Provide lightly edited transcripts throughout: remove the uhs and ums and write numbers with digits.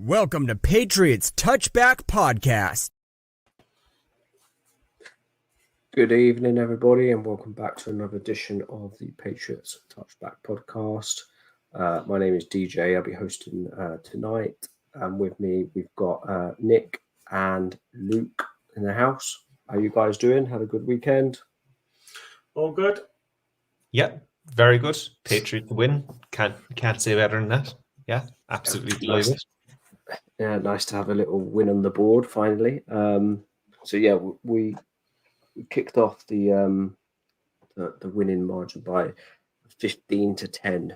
Welcome to Patriots Touchback Podcast. Good evening, everybody, and welcome back to another edition of the Patriots Touchback Podcast. My name is DJ. I'll be hosting tonight. And with me, we've got Nick and Luke in the house. How are you guys doing? Had a good weekend? All good. Yeah, very good. Patriots win. Can't say better than that. Yeah, absolutely delighted. Yeah, nice to have a little win on the board finally. We kicked off the winning margin by 15-10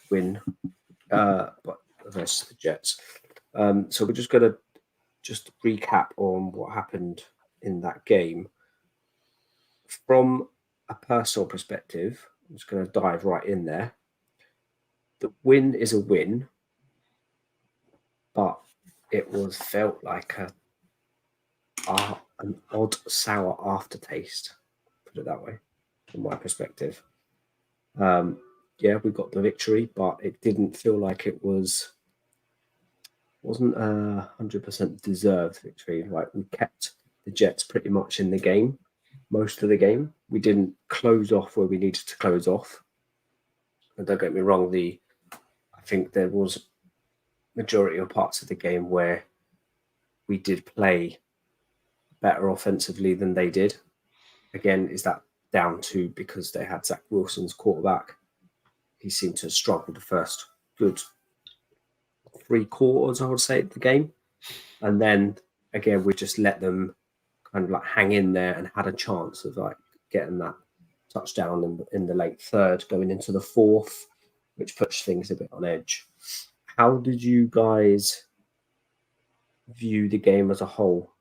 win, but versus the Jets. So we're just going to recap on what happened in that game from a personal perspective. I'm just going to dive right in there. The win is a win, but it felt like an odd sour aftertaste, put it that way, from my perspective. We got the victory, but it didn't feel like it wasn't a 100% deserved victory. Like, we kept the Jets pretty much in the game, most of the game. We didn't close off where we needed to close off. And don't get me wrong, I think there was majority of parts of the game where we did play better offensively than they did. Again, is that down to because they had Zach Wilson's quarterback? He seemed to struggle the first good 3 quarters, I would say, of the game. And then, again, we just let them kind of like hang in there and had a chance of like getting that touchdown in the late third, going into the fourth, which pushed things a bit on edge. How did you guys view the game as a whole?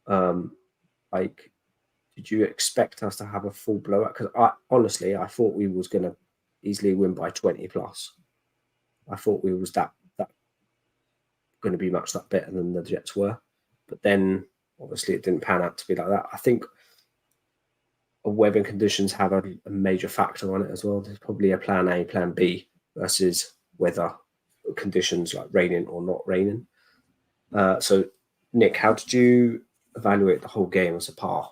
Did you expect us to have a full blowout? Because I thought we was going to easily win by 20 plus. I thought we was that going to be much that better than the Jets were. But then, obviously, it didn't pan out to be like that. I think weather conditions have a major factor on it as well. There's probably a plan A, plan B versus weather conditions like raining or not raining. So, Nick, how did you evaluate the whole game as a par?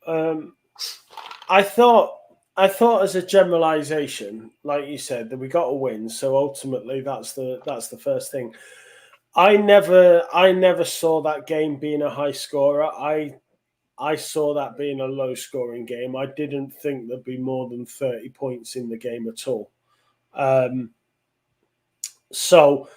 I thought as a generalization, like you said, that we got a win. So ultimately, that's the first thing. I never saw that game being a high scorer. I saw that being a low scoring game. I didn't think there'd be more than 30 points in the game at all. So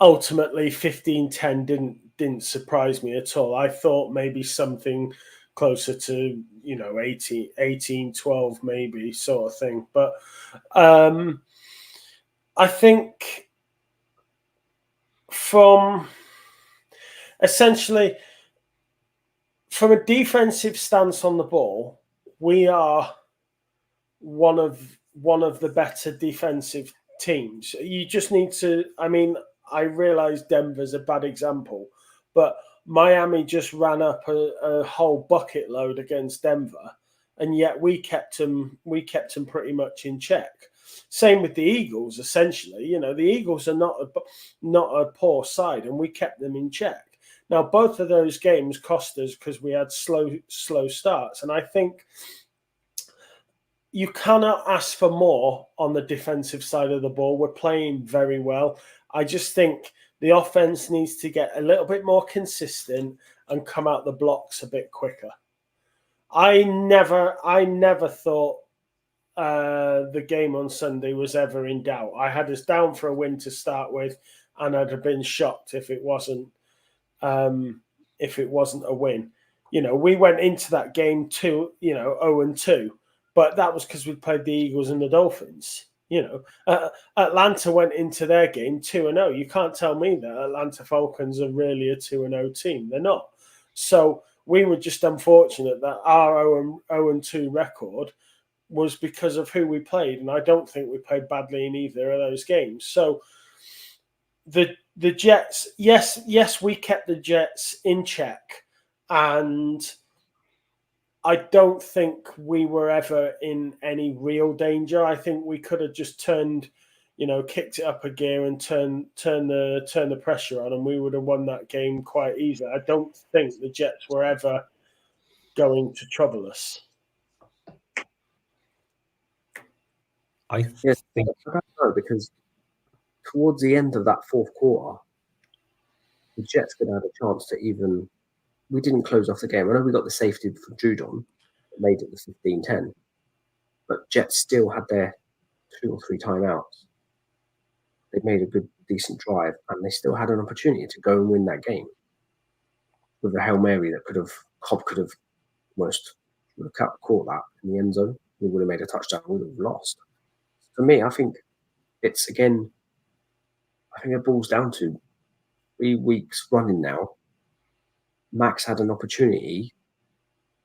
ultimately 15-10 didn't surprise me at all. I thought maybe something closer to 18-12 maybe, sort of thing. But I think from a defensive stance on the ball, we are one of the better defensive teams. You just need to, I realize Denver's a bad example, but Miami just ran up a whole bucket load against Denver, and yet we kept them pretty much in check. Same with the Eagles, essentially. The Eagles are not a poor side, and we kept them in check. Now, both of those games cost us because we had slow starts, and I think you cannot ask for more on the defensive side of the ball. We're playing very well. I just think the offense needs to get a little bit more consistent and come out the blocks a bit quicker. I never thought the game on Sunday was ever in doubt. I had us down for a win to start with, and I'd have been shocked if it wasn't a win. We went into that game 0-2, but that was because we played the Eagles and the Dolphins. Atlanta went into their game 2-0. You can't tell me that Atlanta Falcons are really a 2-0 team. They're not. So we were just unfortunate that our 0-2 record was because of who we played, and I don't think we played badly in either of those games. So the Jets, yes, we kept the Jets in check, and I don't think we were ever in any real danger. I think we could have just turned kicked it up a gear and turn the pressure on, and we would have won that game quite easily. I don't think the Jets were ever going to trouble us. I think I don't know, because towards the end of that fourth quarter, the Jets could have a chance to even. We didn't close off the game. I know we got the safety from Judon that made it the 15-10, but Jets still had their 2 or 3 timeouts. They made a good, decent drive, and they still had an opportunity to go and win that game with a Hail Mary that Cobb could have almost would have caught that in the end zone. We would have made a touchdown. We would have lost. For me, I think it's again. I think it boils down to 3 weeks running now. Max had an opportunity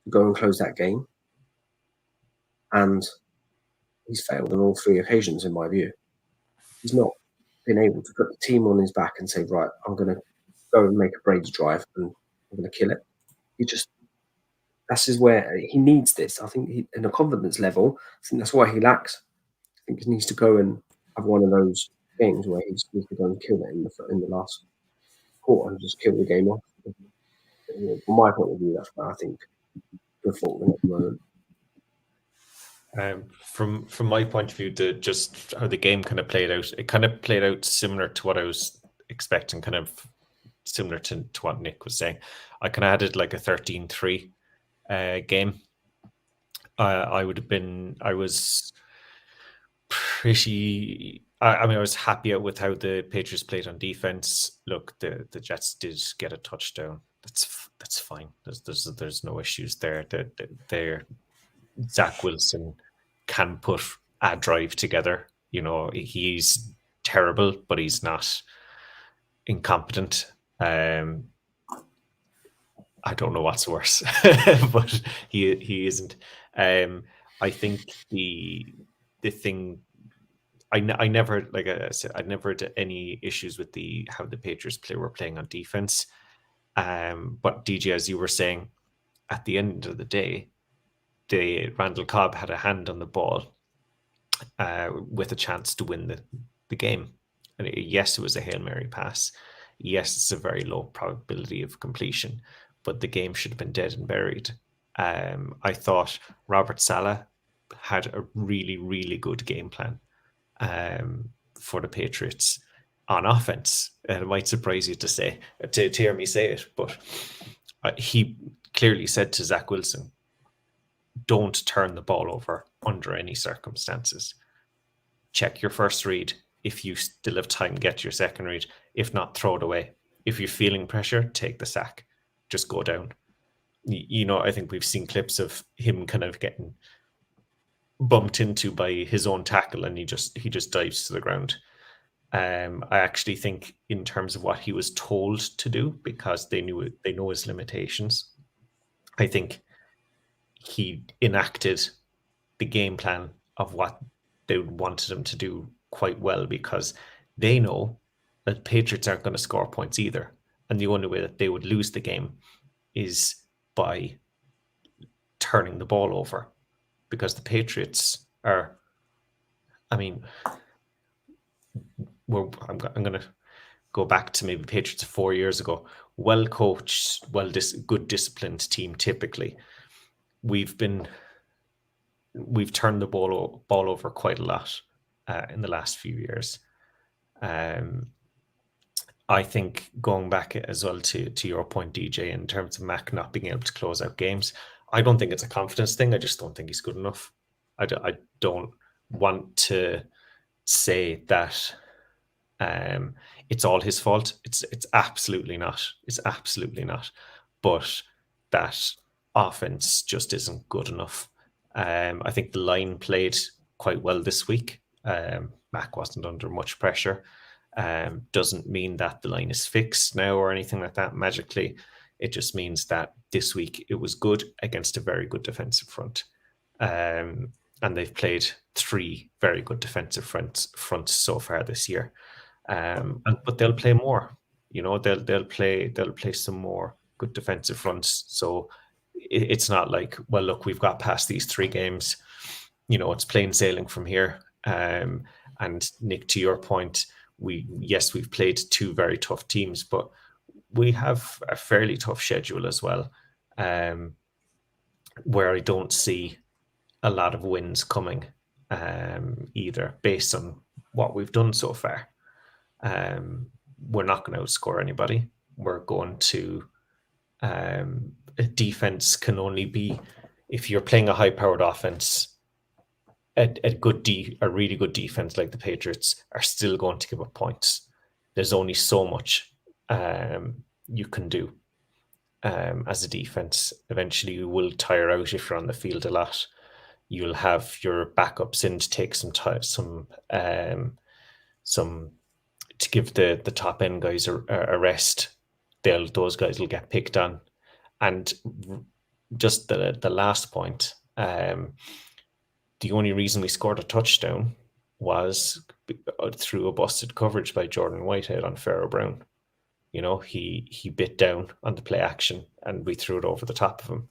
to go and close that game, and he's failed on all 3 occasions, in my view. He's not been able to put the team on his back and say, right, I'm going to go and make a Brady drive and I'm going to kill it. That's where he needs this. I think in a confidence level, I think that's why he lacks. I think he needs to go and have one of those games where he just needs to go and kill it in the last quarter and just kill the game off. From my point of view, that's where I think we're falling at the moment. From my point of view, just how the game kind of played out, it kind of played out similar to what I was expecting, kind of similar to what Nick was saying. I kind of added like a 13-3 game. I was pretty. I was happy with how the Patriots played on defense. Look, the Jets did get a touchdown. That's fine. There's no issues there. They're Zach Wilson can put a drive together. He's terrible, but he's not incompetent. I don't know what's worse, but he isn't. I think the thing I never, like I said, I never had any issues with how the Patriots were playing on defense. But DJ, as you were saying, at the end of the day, Randall Cobb had a hand on the ball with a chance to win the game. And yes, it was a Hail Mary pass. Yes, it's a very low probability of completion, but the game should have been dead and buried. I thought Robert Saleh had a really, really good game plan for the Patriots on offense. And it might surprise you to hear me say it, but he clearly said to Zach Wilson, don't turn the ball over under any circumstances. Check your first read. If you still have time, get your second read. If not, throw it away. If you're feeling pressure, take the sack. Just go down. I think we've seen clips of him kind of getting bumped into by his own tackle, and he just dives to the ground. I actually think in terms of what he was told to do, because they know his limitations, I think he enacted the game plan of what they wanted him to do quite well, because they know that Patriots aren't going to score points either. And the only way that they would lose the game is by turning the ball over, because the Patriots are, I'm going to go back to maybe Patriots 4 years ago. Well coached, good disciplined team. Typically, we've turned the ball over quite a lot in the last few years. I think going back as well to your point, DJ, in terms of Mac not being able to close out games, I don't think it's a confidence thing. I just don't think he's good enough. I don't want to say that it's all his fault. It's absolutely not. It's absolutely not. But that offense just isn't good enough. I think the line played quite well this week. Mac wasn't under much pressure. Doesn't mean that the line is fixed now or anything like that magically. It just means that this week it was good against a very good defensive front. And they've played 3 very good defensive fronts so far this year. But they'll play more. They'll play some more good defensive fronts. So it's not like, well, look, we've got past these 3 games. It's plain sailing from here. And Nick, to your point, we've played two very tough teams, but we have a fairly tough schedule as well, where I don't see a lot of wins coming either, based on what we've done so far. We're not going to outscore anybody. We're going to a defense can only be, if you're playing a high-powered offense, a really good defense like the Patriots are still going to give up points. There's only so much you can do as a defense. Eventually, you will tire out if you're on the field a lot. You'll have your backups in to take some to give the top end guys a rest. Those guys will get picked on. And just the last point, the only reason we scored a touchdown was through a busted coverage by Jordan Whitehead on Pharaoh Brown. You know, he bit down on the play action and we threw it over the top of him.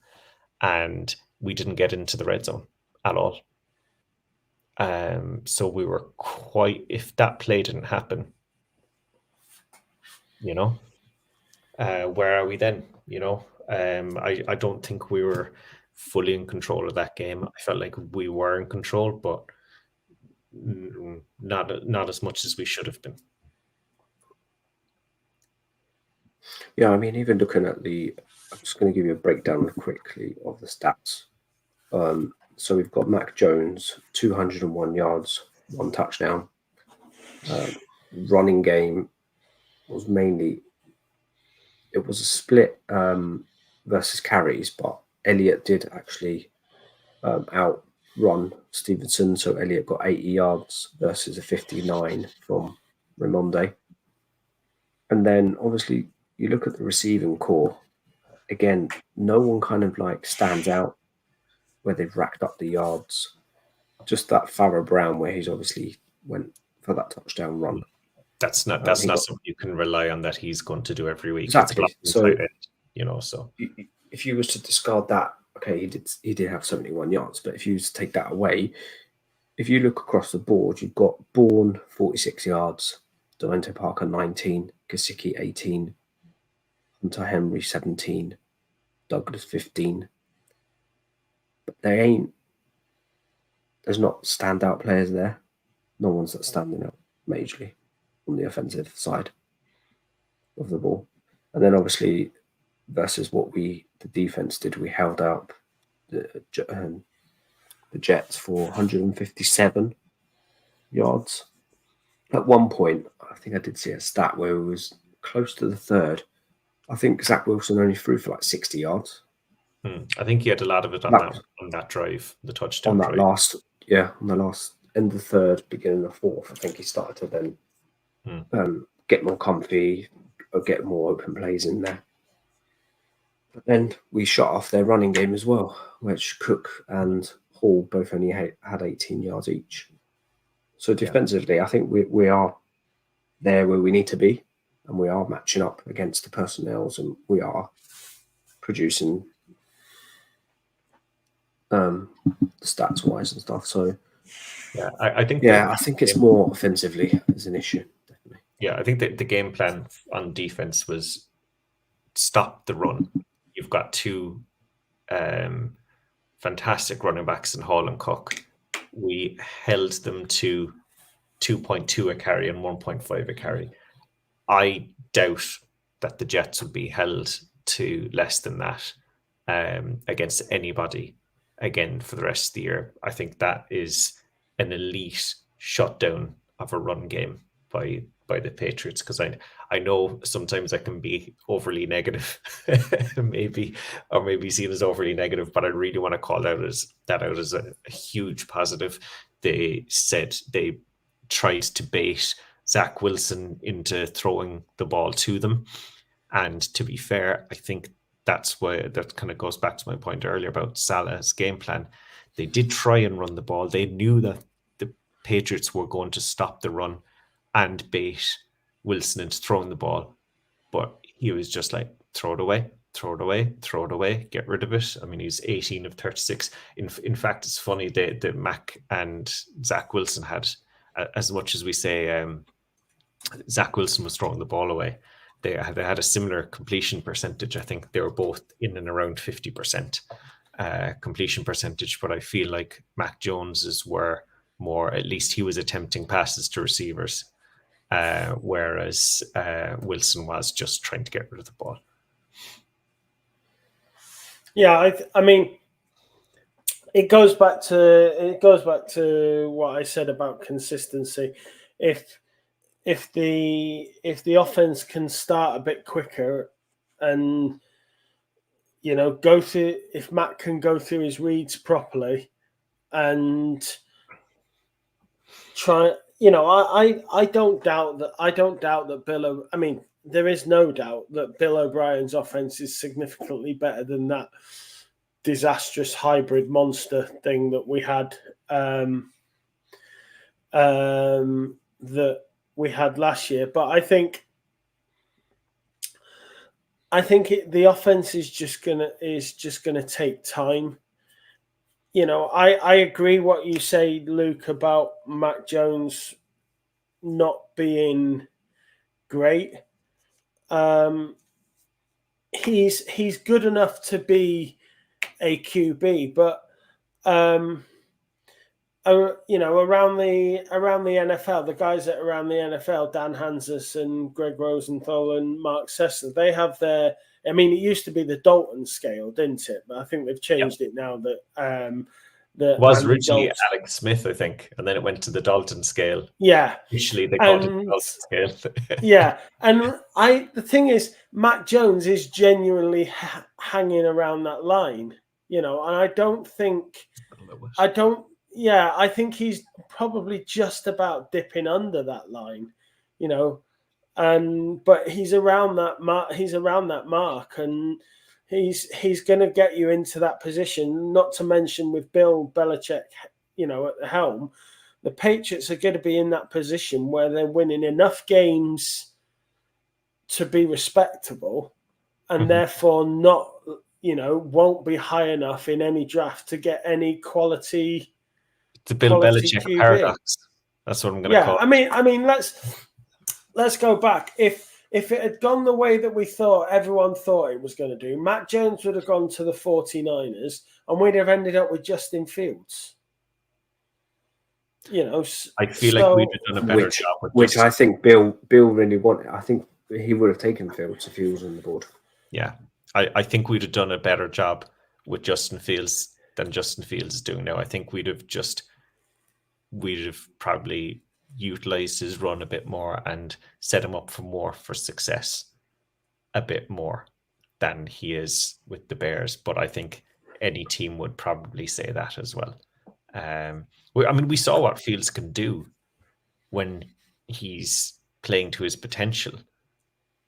And we didn't get into the red zone at all. So we were if that play didn't happen, you know, where are we then? You know, I don't think we were fully in control of that game. I felt like we were in control, but not as much as we should have been. Yeah, I mean, even looking at I'm just going to give you a breakdown quickly of the stats. So we've got Mac Jones, 201 yards, 1 touchdown. Running game was it was a split versus carries, but Elliott did actually outrun Stevenson. So Elliott got 80 yards versus a 59 from Ramonde. And then obviously you look at the receiving core. Again, no one kind of like stands out where they've racked up the yards. Just that Pharaoh Brown where he's obviously went for that touchdown run. That's not something you can rely on that he's going to do every week. Exactly. So end, you know, so if you was to discard that, okay, he did have 71 yards, but if you was to take that away, if you look across the board, you've got Bourne 46 yards, Devontae Parker 19, Gesicki 18, Hunter Henry 17, Douglas 15. But there's not standout players there. No one's that's standing out majorly on the offensive side of the ball. And then obviously versus what the defense did, we held up the Jets for 157 yards. At one point, I think I did see a stat where it was close to the third. I think Zach Wilson only threw for like 60 yards. I think he had a lot of it on that drive, the touchdown on that drive. on the last end of the third, beginning of the fourth. I think he started to then get more comfy, or get more open plays in there. But then we shut off their running game as well, which Cook and Hall both only had 18 yards each. So defensively, I think we are there where we need to be, and we are matching up against the personnels, and we are producing stats wise and stuff. So I think I think it's more offensively as an issue. Definitely. Yeah, I think that the game plan on defense was stop the run. You've got two fantastic running backs in Hall and Cook. We held them to 2.2 a carry and 1.5 a carry. I doubt that the Jets would be held to less than that against anybody again for the rest of the year. I think that is an elite shutdown of a run game by the Patriots, because I know sometimes I can be overly negative, maybe seen as overly negative, but I really want to call that out as a huge positive. They said they tried to bait Zach Wilson into throwing the ball to them, and to be fair, I think that's why that kind of goes back to my point earlier about Salah's game plan. They did try and run the ball. They knew that the Patriots were going to stop the run and bait Wilson into throwing the ball, but he was just like, throw it away, get rid of it. I mean, he's 18 of 36. In fact, it's funny, the Mac and Zach Wilson had as much as we say Zach Wilson was throwing the ball away, they had a similar completion percentage. I think they were both in and around 50% completion percentage, but I feel like Mac Jones's were more, at least he was attempting passes to receivers, whereas Wilson was just trying to get rid of the ball. Yeah, I mean, it goes back to what I said about consistency. If the offense can start a bit quicker, and go through, if Matt can go through his reads properly and try, I don't doubt that Bill. I mean, there is no doubt that Bill O'Brien's offense is significantly better than that disastrous hybrid monster thing that we had that we had last year. But I think the offense is just gonna take time. I agree what you say, Luke, about Mac Jones not being great. He's good enough to be a QB, but around the NFL, the guys that are around the NFL, Dan Hansis and Greg Rosenthal and Mark Sessler, they have their. I mean, it used to be the Dalton scale, didn't it? But I think they've changed it now. That it was Andy originally Dalton. Alex Smith, I think, and then it went to the Dalton scale. Yeah, Initially they called it the Dalton scale. Yeah, and the thing is, Mac Jones is genuinely hanging around that line, and I think he's probably just about dipping under that line, but he's around that mark, and he's going to get you into that position. Not to mention with Bill Belichick, at the helm, the Patriots are going to be in that position where they're winning enough games to be respectable, and therefore not, won't be high enough in any draft to get any quality. The Bill Belichick QB paradox. That's what I'm going to call it. I mean, let's go back. If it had gone the way that everyone thought it was going to do, Mac Jones would have gone to the 49ers, and we'd have ended up with Justin Fields. I feel like we'd have done a better job with which I think Bill really wanted. I think he would have taken Fields if he was on the board. Yeah, I think we'd have done a better job with Justin Fields than Justin Fields is doing now. I think we'd have probably utilized his run a bit more and set him up for success a bit more than he is with the Bears. But I think any team would probably say that as well. We saw what Fields can do when he's playing to his potential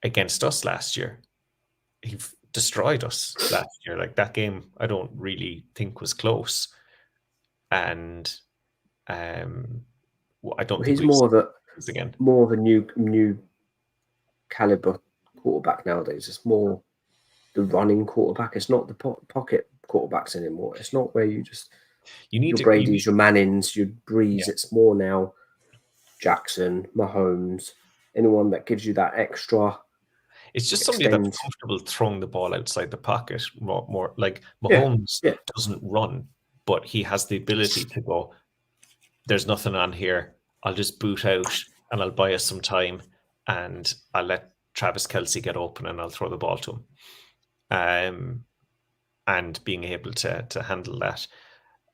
against us last year. He destroyed us last year. Like, that game, I don't really think was close. And I don't think he's more of a new caliber quarterback nowadays. It's more the running quarterback. It's not the pocket quarterbacks anymore. It's not where you just your Brady's, your Mannings, your Breeze. Yeah. It's more now Jackson, Mahomes, anyone that gives you that extra. It's just somebody that's comfortable throwing the ball outside the pocket more like Mahomes doesn't run, but he has the ability to go, there's nothing on here. I'll just boot out and I'll buy us some time and I'll let Travis Kelce get open and I'll throw the ball to him. And being able to handle that.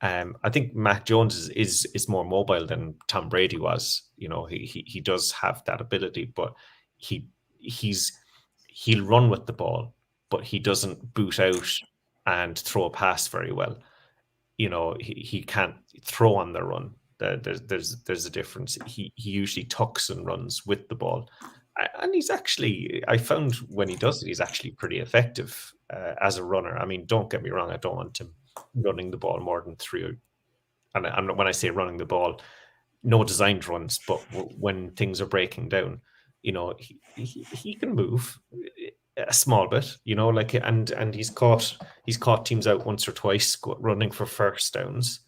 I think Mac Jones is more mobile than Tom Brady was. He does have that ability, but he'll run with the ball, but he doesn't boot out and throw a pass very well. He can't throw on the run. There's a difference. He usually tucks and runs with the ball, and he's actually, I found when he does it, he's actually pretty effective as a runner. I mean, don't get me wrong, I don't want him running the ball more than 3. And when I say running the ball, no designed runs, but when things are breaking down, he can move a small bit, and he's caught teams out once or twice running for first downs.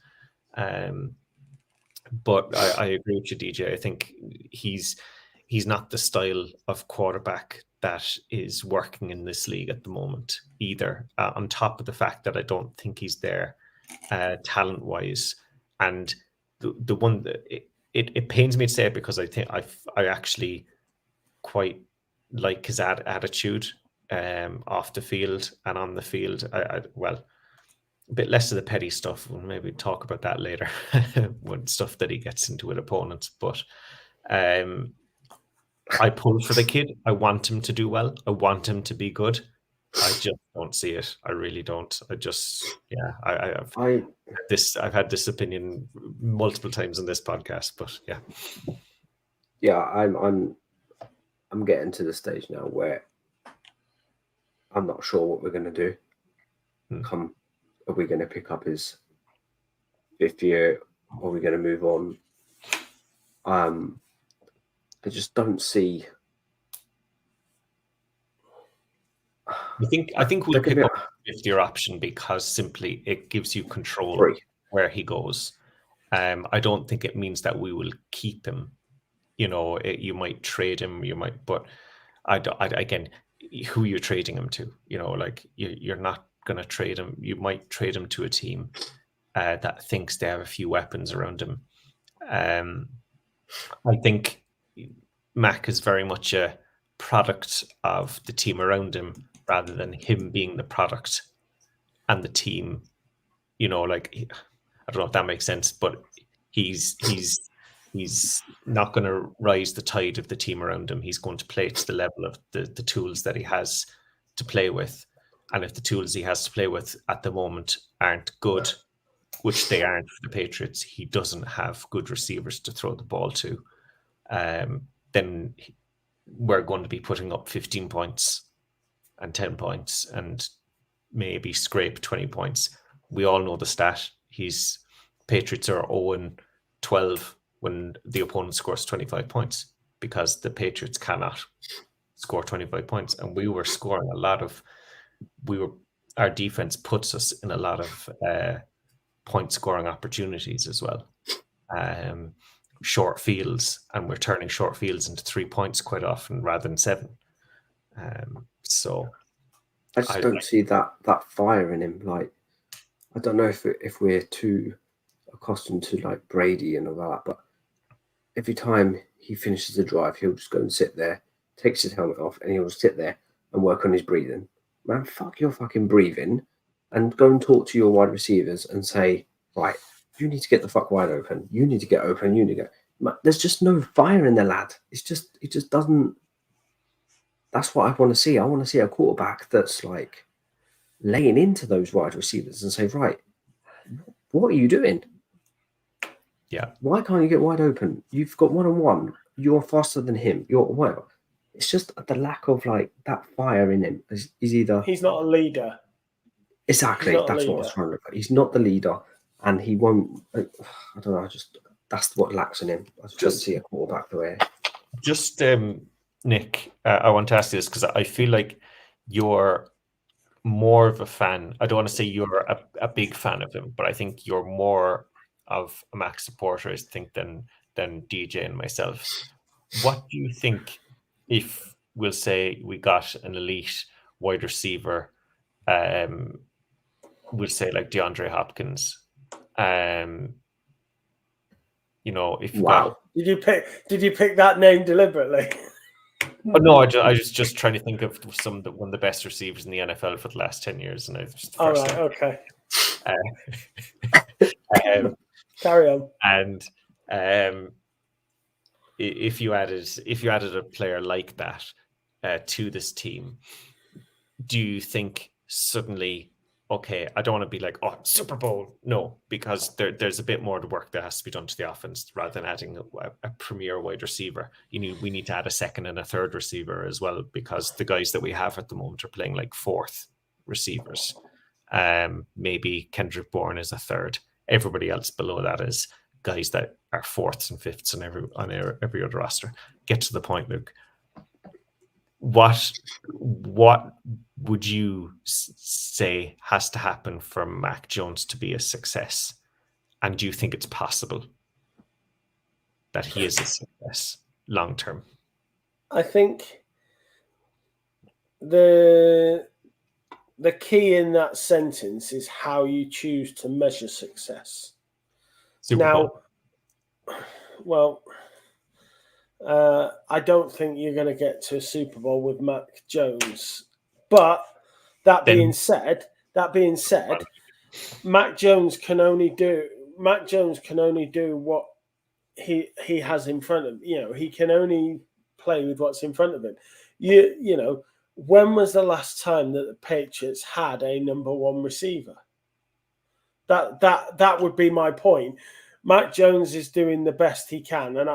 But I agree with you, DJ. I think he's not the style of quarterback that is working in this league at the moment either. On top of the fact that I don't think he's there talent wise, and the one that it pains me to say it because I think I actually quite like his attitude off the field and on the field. Well, a bit less of the petty stuff. We'll maybe talk about that later when stuff that he gets into with opponents. But I pull for the kid. I want him to do well. I want him to be good. I just don't see it. I really don't. I just, yeah, I've had this opinion multiple times on this podcast, but yeah. Yeah, I'm getting to the stage now where I'm not sure what we're going to do. Are we going to pick up his 5th year? Or are we going to move on? I just don't see. I think we'll pick up the 5th-year option because simply it gives you control where he goes. I don't think it means that we will keep him. You know, you might trade him, but again, who you're trading him to? You know, like you're not going to trade him. You might trade him to a team that thinks they have a few weapons around him. I think Mac is very much a product of the team around him rather than him being the product and the team. You know, like I don't know if that makes sense, but he's not going to rise the tide of the team around him. He's going to play to the level of the tools that he has to play with. And if the tools he has to play with at the moment aren't good, which they aren't for the Patriots, he doesn't have good receivers to throw the ball to, then we're going to be putting up 15 points and 10 points and maybe scrape 20 points. We all know the stat. Patriots are 0-12 when the opponent scores 25 points because the Patriots cannot score 25 points. And we were scoring our defense puts us in a lot of point scoring opportunities as well. Short fields, and we're turning short fields into 3 points quite often rather than 7. So I just don't see that fire in him. Like, I don't know if we're too accustomed to like Brady and all that, but every time he finishes the drive, he'll just go and sit there, takes his helmet off, and he'll sit there and work on his breathing. Man, fuck your fucking breathing, and go and talk to your wide receivers and say, right, you need to get the fuck wide open. You need to get open. You need to go. There's just no fire in the lad. It just doesn't. That's what I want to see. I want to see a quarterback that's like laying into those wide receivers and say, right, what are you doing? Yeah. Why can't you get wide open? You've got 1-on-1. You're faster than him. You're whatever. It's just the lack of like that fire in him. Is either he's not a leader. Exactly. That's what I was trying to look at. He's not the leader, and he won't. I don't know. That's what lacks in him. I just don't see a quarterback the way. Just Nick, I want to ask you this because I feel like you're more of a fan. I don't want to say you're a big fan of him, but I think you're more of a Mac supporter, I think, than DJ and myself. What do you think if we'll say we got an elite wide receiver, we'll say like DeAndre Hopkins, you know, if did you pick that name deliberately? Oh, no, I was just trying to think of one of the best receivers in the NFL for the last 10 years, and I just okay. Carry on. And if you added a player like that to this team, do you think suddenly, okay, I don't want to be like, oh, Super Bowl? No, because there's a bit more work that has to be done to the offense rather than adding a premier wide receiver. We need to add a second and a third receiver as well, because the guys that we have at the moment are playing like fourth receivers. Maybe Kendrick Bourne is a third. Everybody else below that is guys that are fourths and fifths on every other roster. Get to the point, Luke. What would you say has to happen for Mac Jones to be a success? And do you think it's possible? that he is a success long term? I think the key in that sentence is how you choose to measure success. Super Bowl. Well, I don't think you're going to get to a Super Bowl with Mac Jones. But that being said, Mac Jones can only do what he has in front of him. You know, he can only play with what's in front of him. You know, when was the last time that the Patriots had a number one receiver? That would be my point. Mac Jones is doing the best he can, and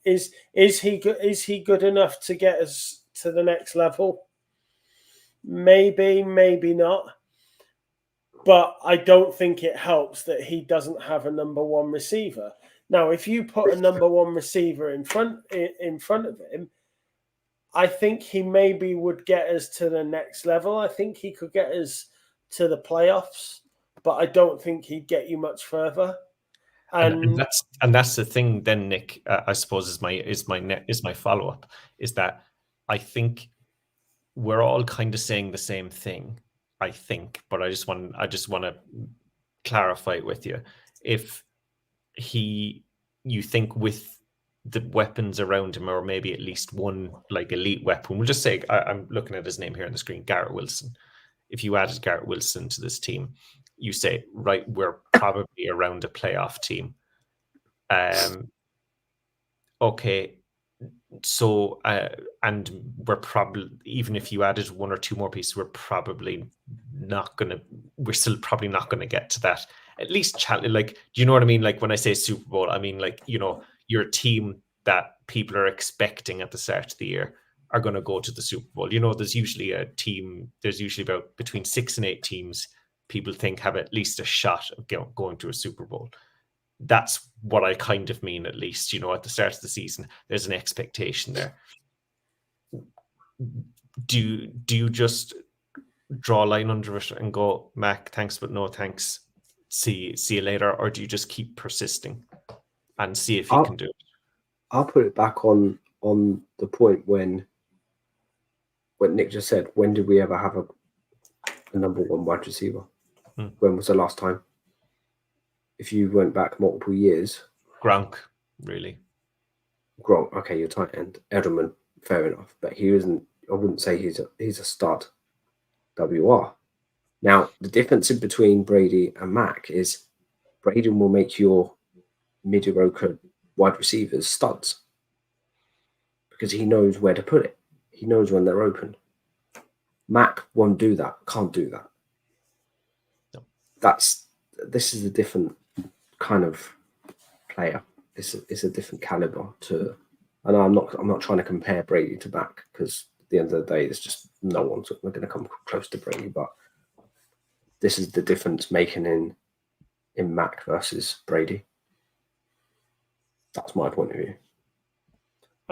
is he good enough to get us to the next level? Maybe, maybe not. But I don't think it helps that he doesn't have a number one receiver. Now, if you put a number one receiver in front of him, I think he maybe would get us to the next level. I think he could get us to the playoffs, but I don't think he'd get you much further. And that's the thing. Then, Nick, I suppose is my follow up is that I think we're all kind of saying the same thing. I think, but I just want to clarify it with you. If you think with the weapons around him, or maybe at least one like elite weapon, we'll just say I'm looking at his name here on the screen, Garrett Wilson. If you added Garrett Wilson to this team, you say, right, we're probably around a playoff team. Okay, so and we're probably, even if you added one or two more pieces, we're still probably not gonna get to that. At least like, do you know what I mean? Like when I say Super Bowl, I mean like, you know, your team that people are expecting at the start of the year are going to go to the Super Bowl. You know, there's usually about between 6 and 8 teams people think have at least a shot of going to a Super Bowl. That's what I kind of mean, at least, you know, at the start of the season, there's an expectation there. Do you just draw a line under it and go, Mac, thanks, but no thanks, see you later? Or do you just keep persisting and see if you can do it? I'll put it back on the point when Nick just said, when did we ever have a number one wide receiver? When was the last time? If you went back multiple years. Gronk, really. Gronk, okay, your tight end. Edelman, fair enough. But he isn't, I wouldn't say he's a stud WR. Now, the difference in between Brady and Mac is Brady will make your mediocre wide receivers studs because he knows where to put it. He knows when they're open. Mac won't do that, can't do that. No. This is a different kind of player. It's a different caliber to, and I'm not trying to compare Brady to Mac because at the end of the day, it's just no one's going to come close to Brady. But this is the difference making in Mac versus Brady. That's my point of view.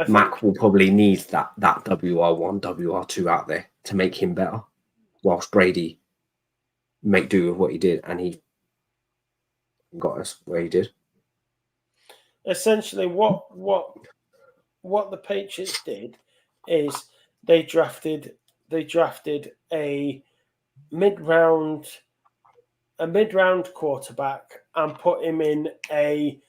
Mac will probably need that WR1, WR2 out there to make him better, whilst Brady make do with what he did, and he got us where he did. Essentially, what the Patriots did is they drafted a mid-round quarterback and put him in a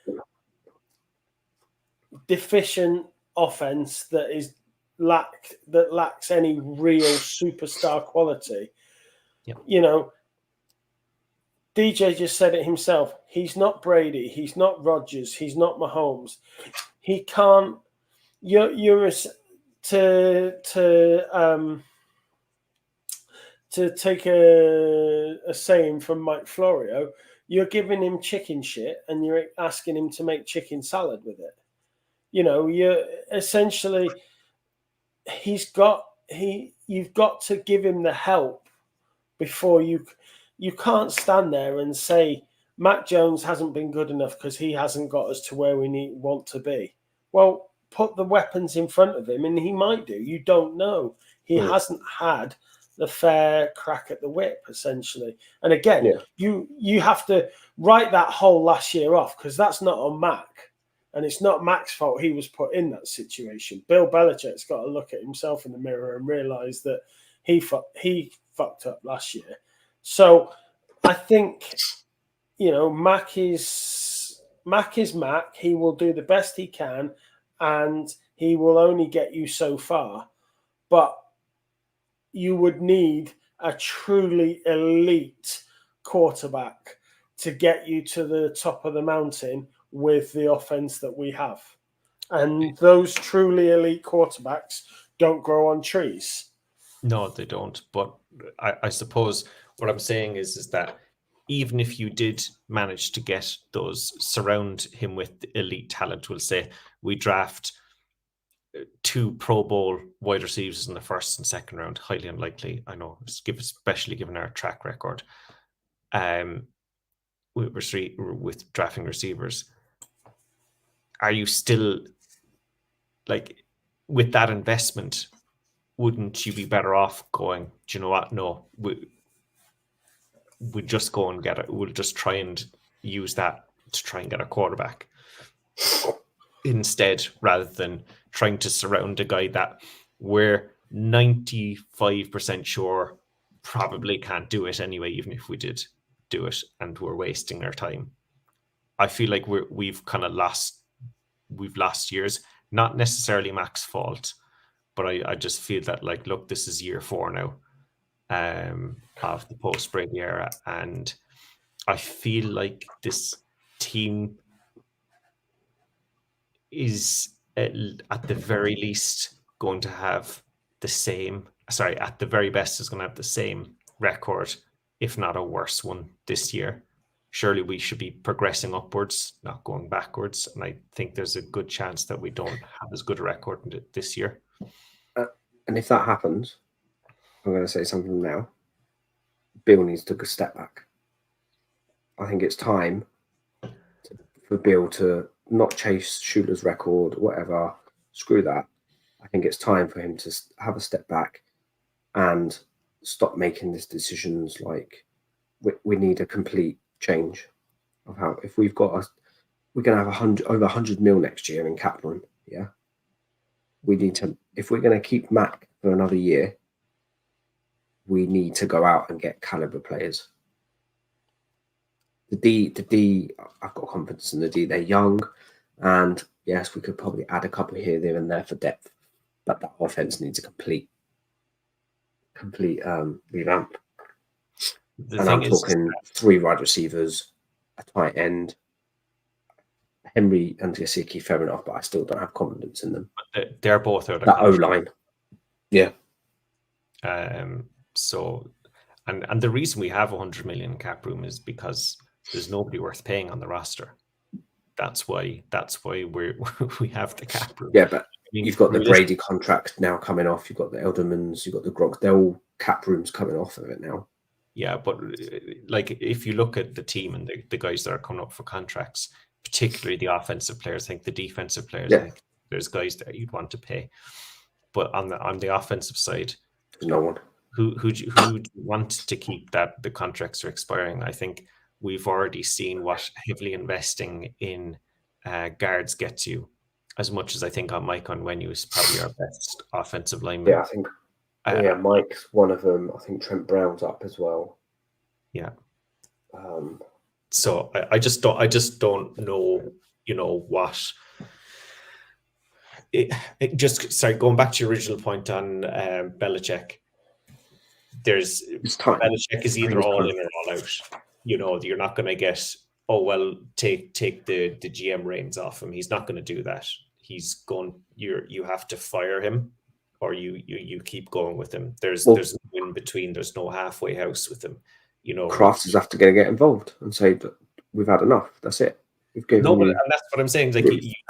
deficient offense that lacks any real superstar quality. Yep. You know, DJ just said it himself. He's not Brady. He's not Rodgers. He's not Mahomes. He can't. You're to take a saying from Mike Florio. You're giving him chicken shit and you're asking him to make chicken salad with it. You know, you're essentially you've got to give him the help before you can't stand there and say Mac Jones hasn't been good enough because he hasn't got us to where we want to be. Well, put the weapons in front of him and he might do. You don't know. He hasn't had the fair crack at the whip, essentially. And again, you have to write that whole last year off because that's not on Mac. And it's not Mac's fault he was put in that situation. Bill Belichick's got to look at himself in the mirror and realise that he fucked up last year. So I think, Mac is Mac. He will do the best he can, and he will only get you so far. But you would need a truly elite quarterback to get you to the top of the mountain with the offense that we have. And those truly elite quarterbacks don't grow on trees. No, they don't. But I suppose what I'm saying is that even if you did manage to get those, surround him with elite talent, we'll say we draft 2 Pro Bowl wide receivers in the first and second round, highly unlikely. I know, especially given our track record with drafting receivers. Are you still, like, with that investment, wouldn't you be better off going, do you know what? No, we just go and get it. We'll just try and use that to try and get a quarterback instead, rather than trying to surround a guy that we're 95% sure probably can't do it anyway, even if we did do it, and we're wasting our time. I feel like we've lost years, not necessarily Mac's fault, but I just feel that, like, look, this is year 4 now of the post-Brady era, and I feel like this team is at the very least going to have at the very best is going to have the same record, if not a worse one this year. Surely we should be progressing upwards, not going backwards. And I think there's a good chance that we don't have as good a record this year. And if that happens, I'm going to say something now. Bill needs to take a step back. I think it's time for Bill to not chase Schuler's record, whatever. Screw that. I think it's time for him to have a step back and stop making these decisions. Like, we need a complete change of how, if we're going to have over 100 mil next year in cap room. Yeah. We need to, if we're going to keep Mac for another year, we need to go out and get caliber players. The D, I've got confidence in the D. They're young, and yes, we could probably add a couple here, there, and there for depth, but that offense needs a complete revamp. And I'm talking 3 wide receivers, a tight end. Henry and Gesicki, fair enough, but I still don't have confidence in them. They're both out of that O-line. Yeah. So, and the reason we have 100 million cap room is because there's nobody worth paying on the roster. That's why we have the cap room. Yeah, but you've got the Brady contract now coming off. You've got the Eldermans. You've got the Gronk. They're all cap rooms coming off of it now. Yeah, but like, if you look at the team and the guys that are coming up for contracts, particularly the offensive players, I think the defensive players, I think there's guys that you'd want to pay. But on the offensive side, no one. Who do you want to keep that the contracts are expiring? I think we've already seen what heavily investing in guards gets you. As much as I think on Mike Onwenu is probably our best offensive lineman. Yeah, I think. Mike's one of them. I think Trent Brown's up as well. Yeah. So I just don't know. What. Going back to your original point on Belichick. Belichick is either all in or all out. You're not going to get, take the GM reins off him. He's not going to do that. He's going. You have to fire him, or you keep going with him. There's no in between. There's no halfway house with him. Kraft is have to get involved and say that we've had enough. That's it. And that's what I'm saying. Like,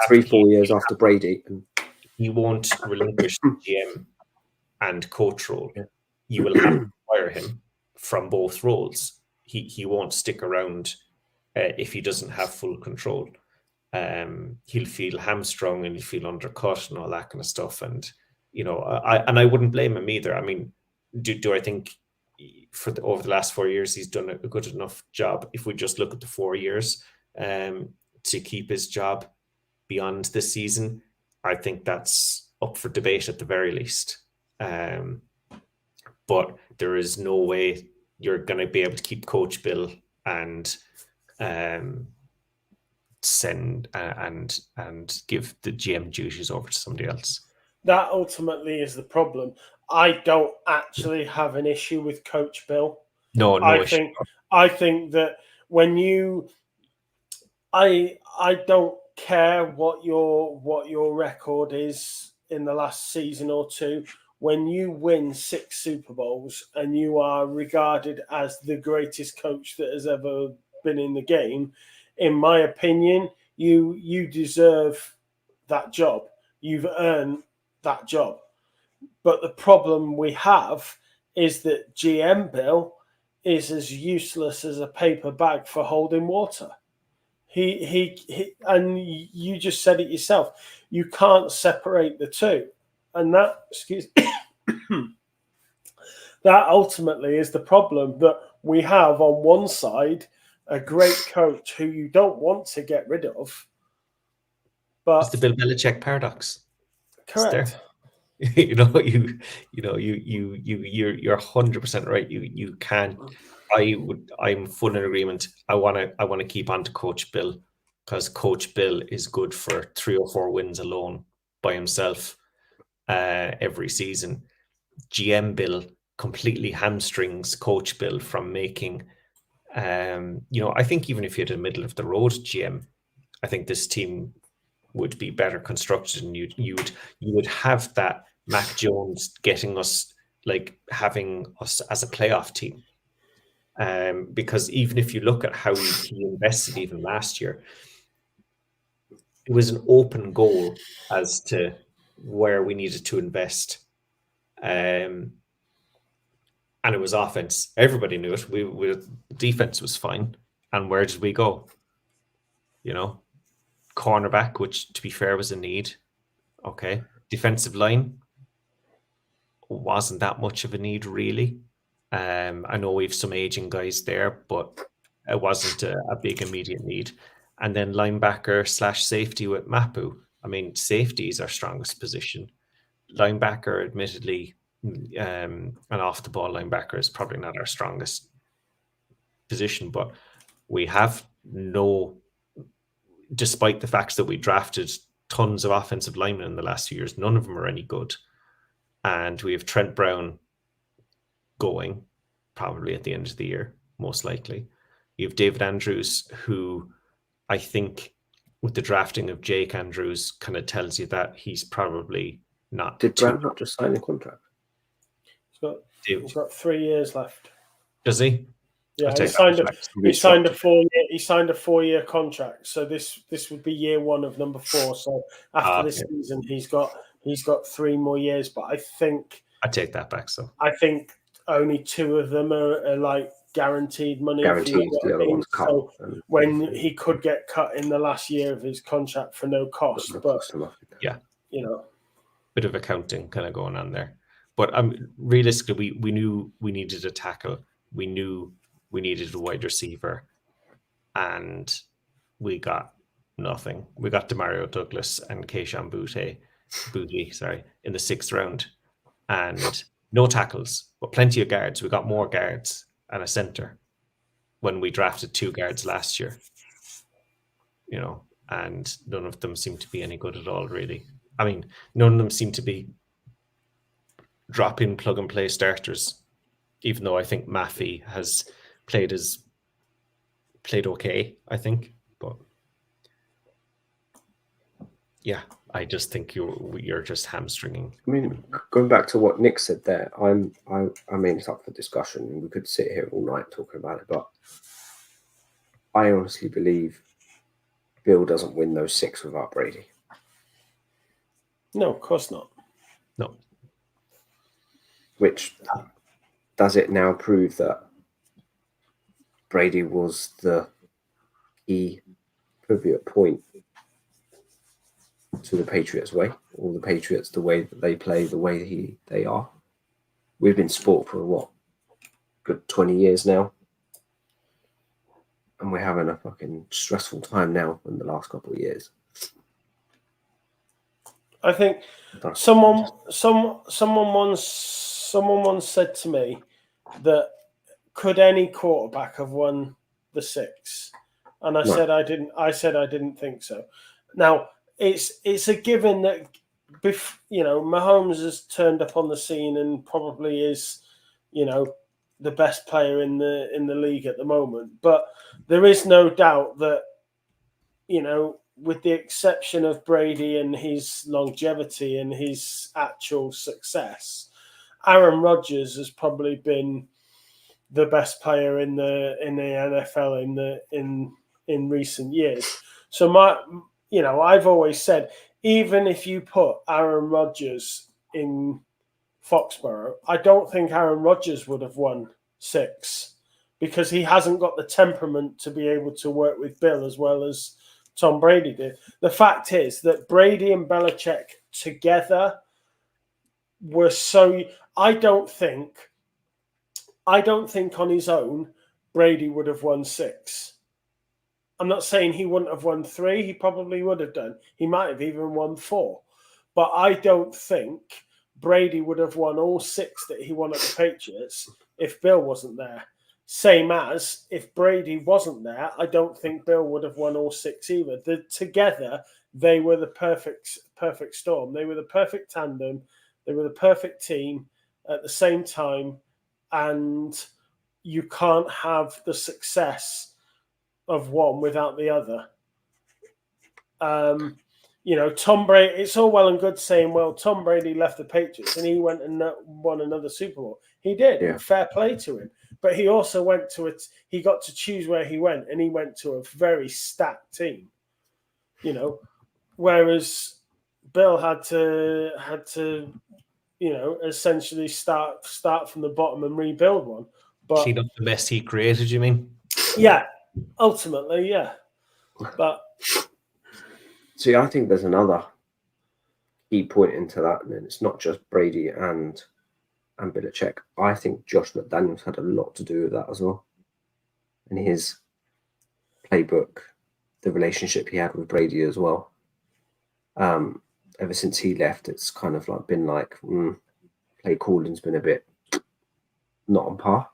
3-4 years after Brady, and he won't relinquish the GM and coach role. Yeah. You will have to fire him from both roles. He won't stick around if he doesn't have full control. He'll feel hamstrung and he'll feel undercut and all that kind of stuff. And I wouldn't blame him either. I mean, do I think over the last 4 years he's done a good enough job? If we just look at the 4 years to keep his job, beyond this season, I think that's up for debate at the very least. But there is no way you're going to be able to keep Coach Bill and send and give the GM duties over to somebody else. That ultimately is the problem. I don't actually have an issue with Coach Bill. No issue. I think that when you, I don't care what your record is in the last season or two. When you win 6 Super Bowls and you are regarded as the greatest coach that has ever been in the game, in my opinion, you deserve that job. You've earned that job. But the problem we have is that GM Bill is as useless as a paper bag for holding water. He and you just said it yourself. You can't separate the two. And that, that ultimately is the problem, that we have on one side a great coach who you don't want to get rid of. But it's the Bill Belichick paradox. Correct. You're 100% right. You can. I'm full in agreement. I want to keep on to Coach Bill, because Coach Bill is good for 3 or 4 wins alone by himself every season. GM Bill completely hamstrings Coach Bill from making. I think even if you had a middle of the road GM, I think this team would be better constructed, and you would have that Mac Jones getting us, like having us as a playoff team. Because even if you look at how he invested even last year, it was an open goal as to where we needed to invest. And it was offense. Everybody knew it. We defense was fine. And where did we go? Cornerback, which to be fair was a need. Okay. Defensive line wasn't that much of a need, really. I know we've some aging guys there, but it wasn't a big immediate need. And then linebacker / safety with Mapu. I mean, safety is our strongest position. Linebacker, admittedly, an off the ball linebacker is probably not our strongest position, but we have despite the fact that we drafted tons of offensive linemen in the last few years, none of them are any good. And we have Trent Brown going probably at the end of the year, most likely. You have David Andrews, who I think with the drafting of Jake Andrews kind of tells you that he's probably not. Did Brown not just sign a contract? He's got 3 years left. Does he? Yeah, he signed a 4-year contract. So this would be year 1 of number 4. So after this season, he's got 3 more years. But I think I take that back. So I think only 2 of them are like guaranteed money. Guaranteed. The other one's cut. So when he could get cut in the last year of his contract for no cost, but yeah, bit of accounting kind of going on there. But realistically, we knew we needed a tackle. We knew we needed a wide receiver, and we got nothing. We got Demario Douglas and Keyshawn Boutte, in the 6th round, and no tackles, but plenty of guards. We got more guards and a center when we drafted 2 guards last year, and none of them seem to be any good at all, really. I mean, none of them seem to be drop-in, plug-and-play starters, even though I think Maffey has played okay, I think. But yeah, I just think you're just hamstringing. I mean, going back to what Nick said there, I mean, it's up for discussion, and we could sit here all night talking about it, but I honestly believe Bill doesn't win those 6 without Brady. No, of course not. No. Which does it now prove that Brady was the key pivot point to the Patriots way, or the Patriots, the way that they play, the way they are? We've been sport for good 20 years now, and we're having a fucking stressful time now in the last couple of years. I think someone once said to me that could any quarterback have won the six? And I said I didn't. I said I didn't think so. Now it's a given that Mahomes has turned up on the scene and probably is, the best player in the league at the moment. But there is no doubt that, with the exception of Brady and his longevity and his actual success, Aaron Rodgers has probably been the best player in the NFL in recent years. So I've always said, even if you put Aaron Rodgers in Foxborough, I don't think Aaron Rodgers would have won 6 because he hasn't got the temperament to be able to work with Bill as well as Tom Brady did. The fact is that Brady and Belichick together were so. I don't think on his own Brady would have won 6. I'm not saying he wouldn't have won 3. He probably would have done. He might have even won 4. But I don't think Brady would have won all 6 that he won at the Patriots if Bill wasn't there. Same as if Brady wasn't there, I don't think Bill would have won all 6 either. Together, they were the perfect storm. They were the perfect tandem. They were the perfect team at the same time. And you can't have the success of one without the other. Tom Brady, it's all well and good saying, well, Tom Brady left the Patriots and he went and won another Super Bowl. He did. Yeah. Fair play to him. But he also went to it. He got to choose where he went, and he went to a very stacked team. Whereas Bill had to essentially start from the bottom and rebuild one. But clean up the mess he created, you mean? Yeah, ultimately, yeah. But see, I think there's another key point into that, and it's not just Brady and Belichick. I think Josh McDaniels had a lot to do with that as well. And his playbook, the relationship he had with Brady as well. Ever since he left, it's kind of been play calling's been a bit not on par.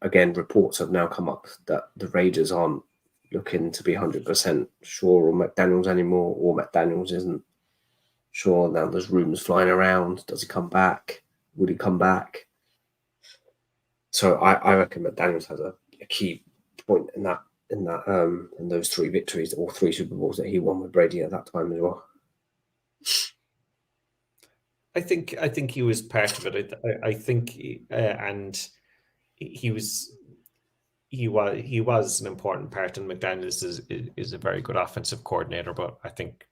Again, reports have now come up that the Raiders aren't looking to be 100% sure on McDaniels anymore, or McDaniels isn't sure. Now there's rumors flying around. Does he come back? Would he come back? So I reckon McDaniels has a key point in those 3 victories, or 3 Super Bowls that he won with Brady at that time as well. I think he was part of it. I think, and he was an important part. And McDaniels is a very good offensive coordinator, but I think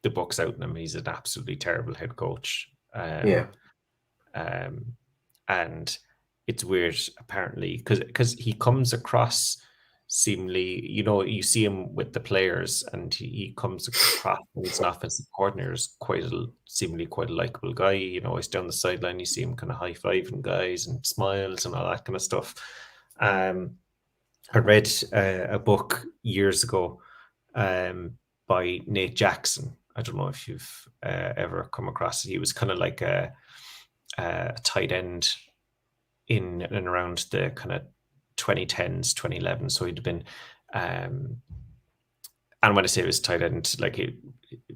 the book's out on him. He's an absolutely terrible head coach. And it's weird, apparently, because he comes across seemingly, you see him with the players, and he comes across as an offensive coordinator as seemingly quite a likable guy. He's down the sideline, you see him kind of high-fiving guys and smiles and all that kind of stuff. I read a book years ago by Nate Jackson. I don't know if you've ever come across it. He was kind of like a tight end in and around the kind of 2010s, 2011. So he'd been, and when I say he was tight end,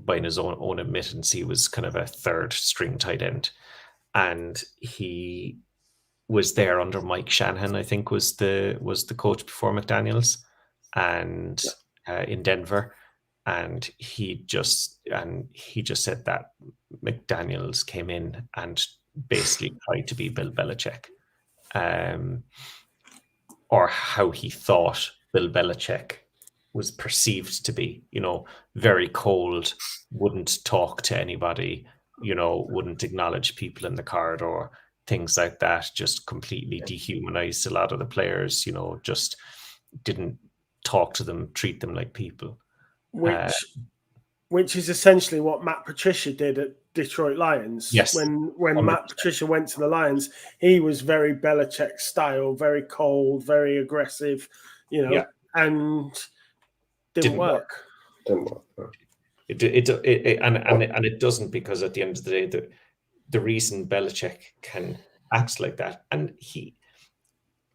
by his own admittance, he was kind of a 3rd string tight end, and he was there under Mike Shanahan, I think was the coach before McDaniels, and in Denver. And he just said that McDaniels came in and basically tried to be Bill Belichick, or how he thought Bill Belichick was perceived to be. Very cold, wouldn't talk to anybody, wouldn't acknowledge people in the corridor, things like that. Just completely dehumanized a lot of the players. Just didn't talk to them, treat them like people. Which is essentially what Matt Patricia did at Detroit Lions. Yes. When Matt Patricia went to the Lions, he was very Belichick style, very cold, very aggressive, and didn't work. Didn't work. No. And it doesn't, because at the end of the day, the reason Belichick can act like that, and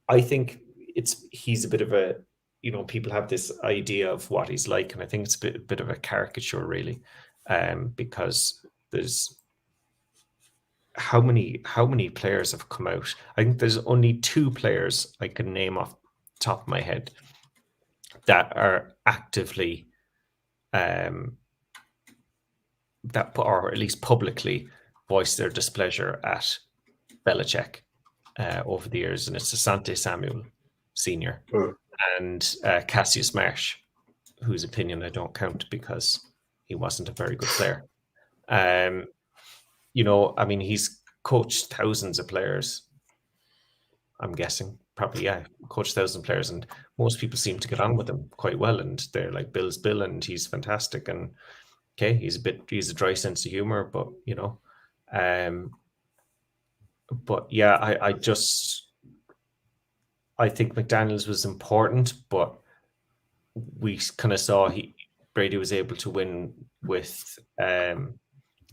I think he's a bit of a, people have this idea of what he's like, and I think it's a bit of a caricature, really, because there's how many players have come out. I think there's only 2 players I can name off the top of my head that are actively or at least publicly voice their displeasure at Belichick over the years, and it's Asante Samuel Sr. and Cassius Marsh, whose opinion I don't count because he wasn't a very good player. He's coached thousands of players. I'm guessing probably, coached thousands of players, and most people seem to get on with him quite well, and they're like, Bill's Bill, and he's fantastic, and okay, he's a dry sense of humor, but I think McDaniels was important, but we kind of saw Brady was able to win with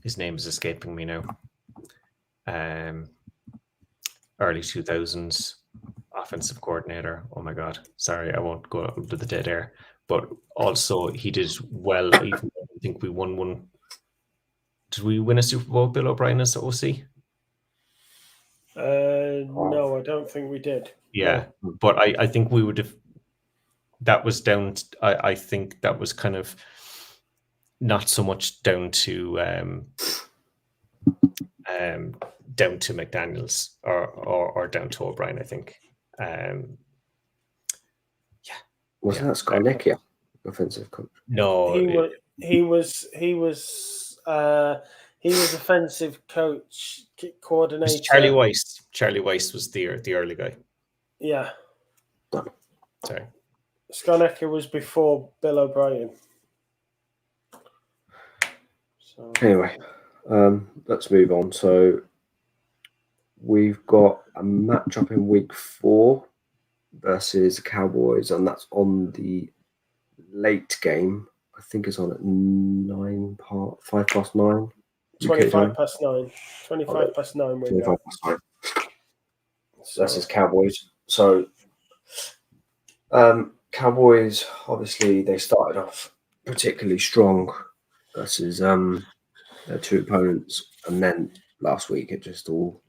his name is escaping me now. Early 2000s offensive coordinator. Oh my God, sorry, I won't go into the dead air. But also he did well. Even though I think we won one. Did we win a Super Bowl, Bill O'Brien as OC? No, I don't think we did. Yeah, no. But I think we would have. That was down. I think that was kind of not so much down to McDaniels or down to O'Brien. I think. Wasn't that Scarnecchia, offensive coach? No, he was offensive coach, coordinator. Charlie Weiss. Charlie Weiss was the early guy. Yeah. Sorry. Scarnecchia was before Bill O'Brien. So anyway, let's move on. So we've got a matchup in week 4 versus the Cowboys, and that's on the late game. I think it's on at 5 past 9. 25 past 9. 25 past 9 window. 25 past 9. Versus Cowboys. So Cowboys, obviously, they started off particularly strong versus their 2 opponents, and then last week it just all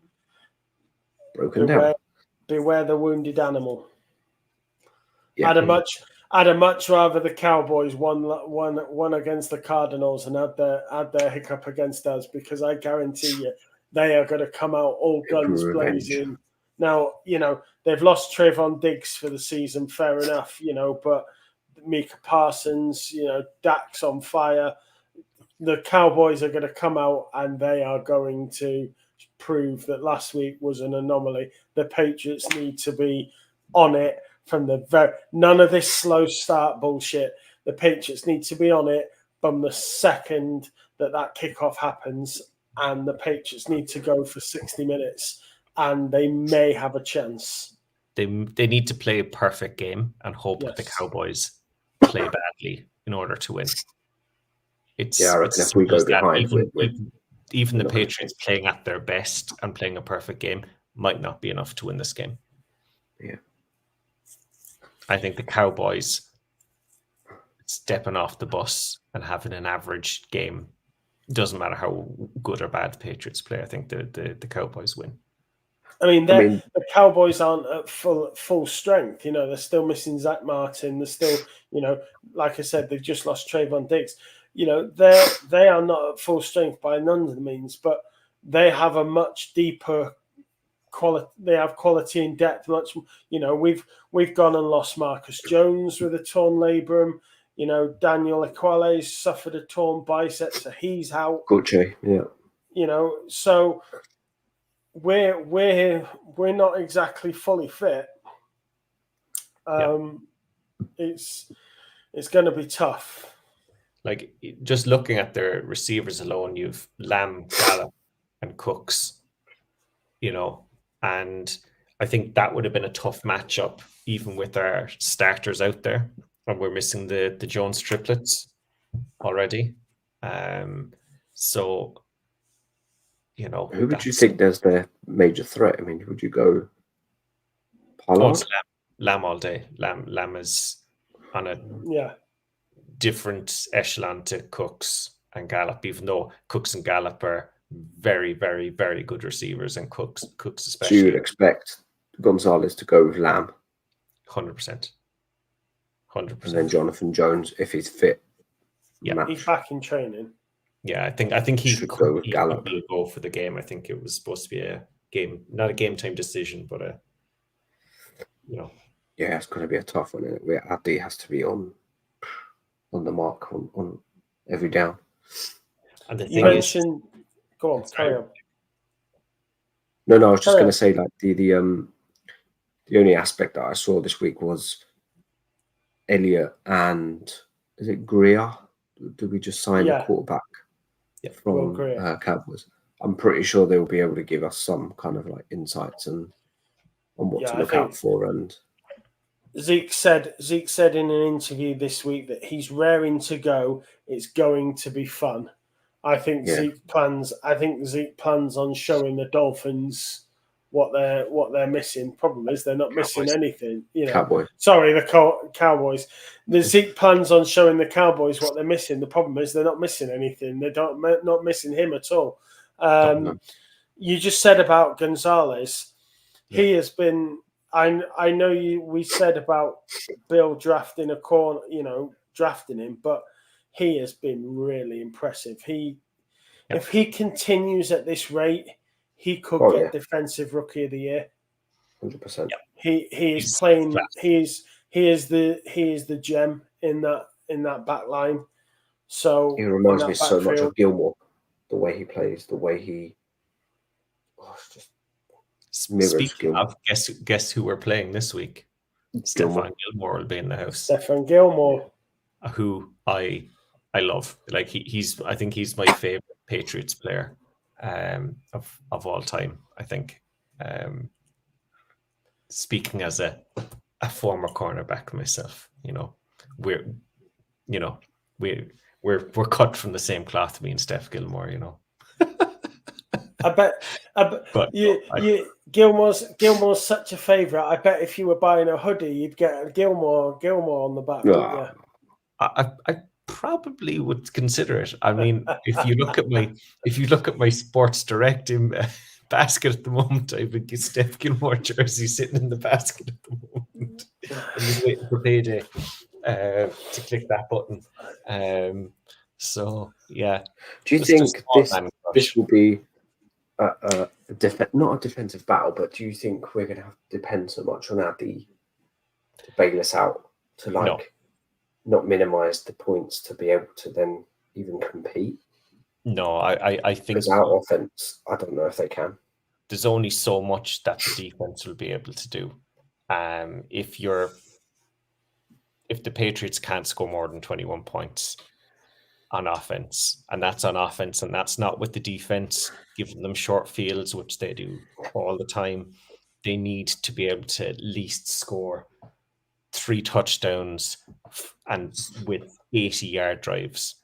broken down. Beware the wounded animal. Yeah, I'd have much rather the Cowboys won against the Cardinals and had their hiccup against us, because I guarantee you they are going to come out all guns blazing. Now, they've lost Trayvon Diggs for the season, fair enough, but Micah Parsons, Dak's on fire. The Cowboys are going to come out and they are going to prove that last week was an anomaly. The Patriots need to be on it from none of this slow start bullshit. The Patriots need to be on it from the second that kickoff happens, and the Patriots need to go for 60 minutes, and they may have a chance. They need to play a perfect game and hope that the Cowboys play badly in order to win. I reckon if we go behind, even the Patriots playing at their best and playing a perfect game might not be enough to win this game. Yeah. I think the Cowboys stepping off the bus and having an average game, doesn't matter how good or bad the Patriots play. I think the Cowboys win. The Cowboys aren't at full strength. They're still missing Zach Martin. They're still, like I said, they've just lost Trayvon Diggs. They are not at full strength by none of the means, but they have a much deeper quality. They have quality and depth. Much, we've gone and lost Marcus Jones with a torn labrum. Daniel Equale suffered a torn bicep, so he's out. Gucci, yeah. So we're not exactly fully fit. It's going to be tough. Like, just looking at their receivers alone, you've Lamb, Gallup, and Cooks, and I think that would have been a tough matchup, even with our starters out there. And we're missing the Jones triplets already. So, who would you think there's the major threat? I mean, would you go Pollard? It's Lamb all day. Lamb is on a different echelon to Cooks and Gallup, even though Cooks and Gallup are very, very, very good receivers, and Cooks especially. So you would expect Gonzalez to go with Lamb? 100%. 100%. And then Jonathan Jones, if he's fit. Yeah, he's back in training. Yeah, I think he should could go with Gallup. be a go for the game. I think it was supposed to be a game, not a game time decision, but Yeah, it's going to be a tough one. Abdi has to be on the mark on every down. And the You thing is, mentioned, go on, carry on. No, I was just going to say, like, the only aspect that I saw this week was Elliott and is it Greer? Did we just sign a quarterback from Cowboys? I'm pretty sure they will be able to give us some kind of like insights on what to look out for. And Zeke said in an interview this week that he's raring to go. It's going to be fun. I think Zeke plans on showing the Dolphins what they're missing. Problem is they're not missing anything. Cowboys. Sorry, the Cowboys. The Zeke plans on showing the Cowboys what they're missing. The problem is they're not missing anything. They're not missing him at all. You just said about Gonzalez. Yeah. He has been. I know we said about Bill drafting a corner, drafting him, but he has been really impressive. If he continues at this rate, he could get Defensive Rookie of the Year. 100%. He is playing. He is the gem in that back line. So he reminds me so much of Gilmore, the way he plays, the way he. It's just. Speaking of, guess who we're playing this week? Stephon Gilmore will be in the house. Stephon Gilmore, who I love. Like I think he's my favorite Patriots player of all time. I think. Speaking as a former cornerback myself, we're cut from the same cloth. Me and Steph Gilmore, I bet Gilmore's such a favourite. I bet if you were buying a hoodie, you'd get a Gilmore on the back. Yeah. I probably would consider it. I mean, if you look at my Sports Direct basket at the moment, I have a Steph Gilmore jersey sitting in the basket at the moment. I'm just waiting for payday to click that button. So yeah. Do you think this will be not a defensive battle, but do you think we're going to have to depend so much on Abdi to bail us out to not minimize the points to be able to then even compete? No, I think because our offense, I don't know if they can. There's only so much that the defense will be able to do. If the Patriots can't score more than 21 points on offense, and that's on offense, and that's not with the defense giving them short fields, which they do all the time. They need to be able to at least score 3 touchdowns and with 80-yard drives.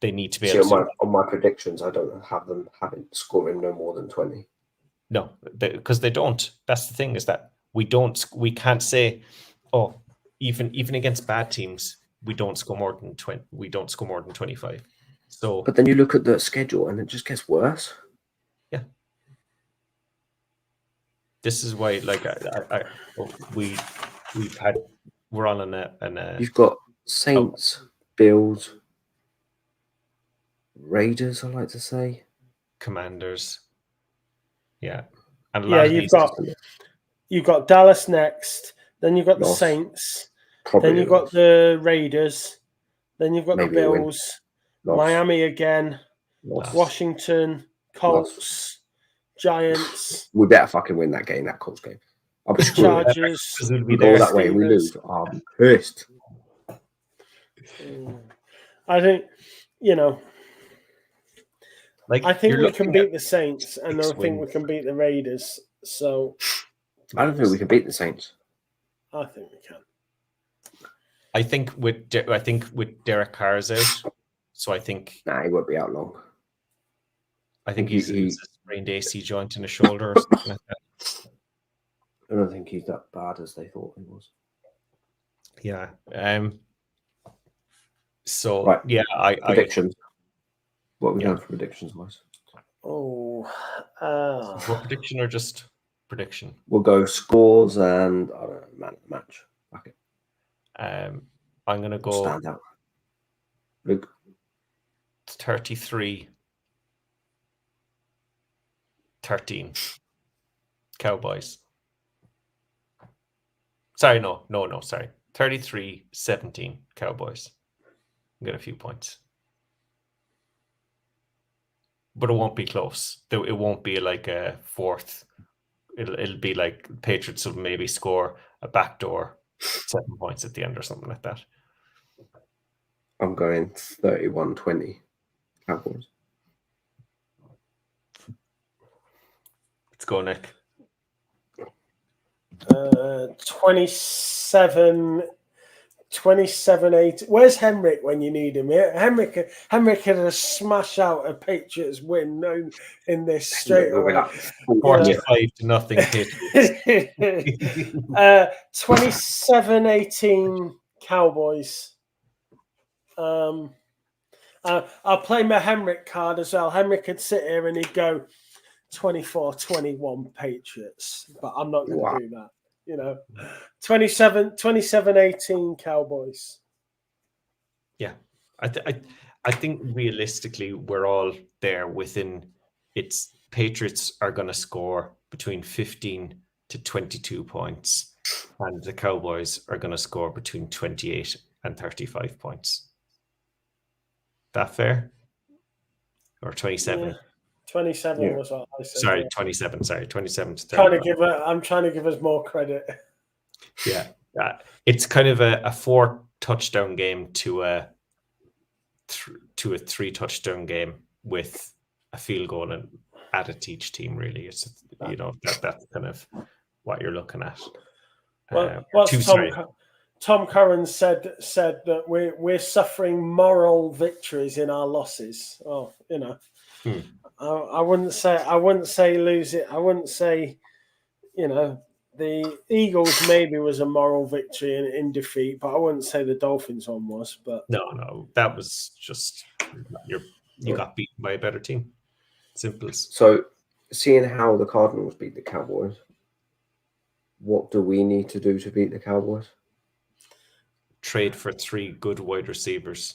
They need to be able to. On my predictions, I don't have them scoring no more than 20. No, because they don't. That's the thing, is that we can't say, even against bad teams, we don't score more than 20. We don't score more than 25. So, but then you look at the schedule and it just gets worse. Yeah. This is why, like, we're on a. You've got Saints, Bills, Raiders, I like to say, Commanders. Yeah, and you've got Dallas next. Then you've got the Saints. Then you've got the Raiders. Then you've got the Bills, Miami again, Washington, Colts, Giants. We better fucking win that game, that Colts game. I'll be screwed. Chargers. We go that way and we lose. I'm pissed. I think, I think we can beat the Saints, and I think we can beat the Raiders. So I don't think we can beat the Saints. I think we can. I think with Derek Carr's out, So I think Nah, he won't be out long. he's a sprained AC joint in his shoulder or something like that. I don't think he's that bad as they thought he was. Yeah. So Right. yeah, Predictions. What are we Yeah. going for predictions wise? What prediction or just prediction? We'll go scores and I don't know, man of the match. Okay. I'm gonna go Stand out. Luke. 33-13 Cowboys. Sorry, no. Sorry, 33-17 Cowboys. Get a few points, but it won't be close. It won't be like a fourth. It'll be like Patriots will maybe score a backdoor 7 points at the end or something like that. I'm going 31-20 Cowboys. Let's go, Nick. 27-8. Where's Henrik when you need him? Henrik had a smash out a Patriots win in this straight away. 45-0 Patriots. 27-18 Cowboys. I'll play my Henrik card as well. Henrik could sit here and he'd go 24-21 Patriots, but I'm not going to do that. 27-18 Cowboys. Yeah, I think realistically we're all there within. It's Patriots are going to score between 15 to 22 points, and the Cowboys are going to score between 28 and 35 points. That fair? Or 27? Yeah. 27 was what I said. Sorry, 27. Sorry, 27 to 30. I'm trying to give us more credit. Yeah. It's kind of a 4-touchdown game to a 3-touchdown game with a field goal and added to each team. Really, it's that's kind of what you're looking at. Well, Tom Curran said that we're suffering moral victories in our losses. Oh, I wouldn't say lose it. I wouldn't say, the Eagles maybe was a moral victory in defeat, but I wouldn't say the Dolphins one was. But no, that was just you got beaten by a better team. Simple. So, seeing how the Cardinals beat the Cowboys, what do we need to do to beat the Cowboys? Trade for 3 good wide receivers.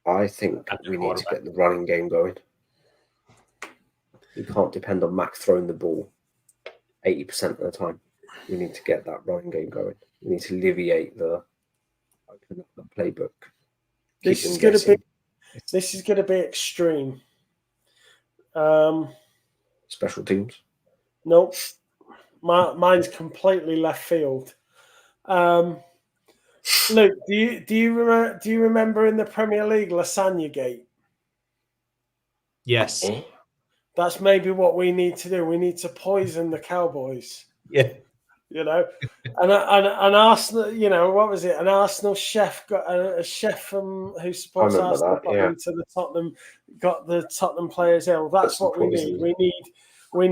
I think we need to get the running game going. We can't depend on Mac throwing the ball 80% of the time. We need to get that running game going. We need to alleviate the playbook. This is going to be extreme. Special teams. Nope. Mine's completely left field. Luke, do you remember in the Premier League Lasagna Gate? Yes. That's maybe what we need to do. We need to poison the Cowboys. Yeah. And Arsenal, what was it? An Arsenal chef got a chef from who supports Arsenal into the Tottenham, got the Tottenham players ill. That's what we need. We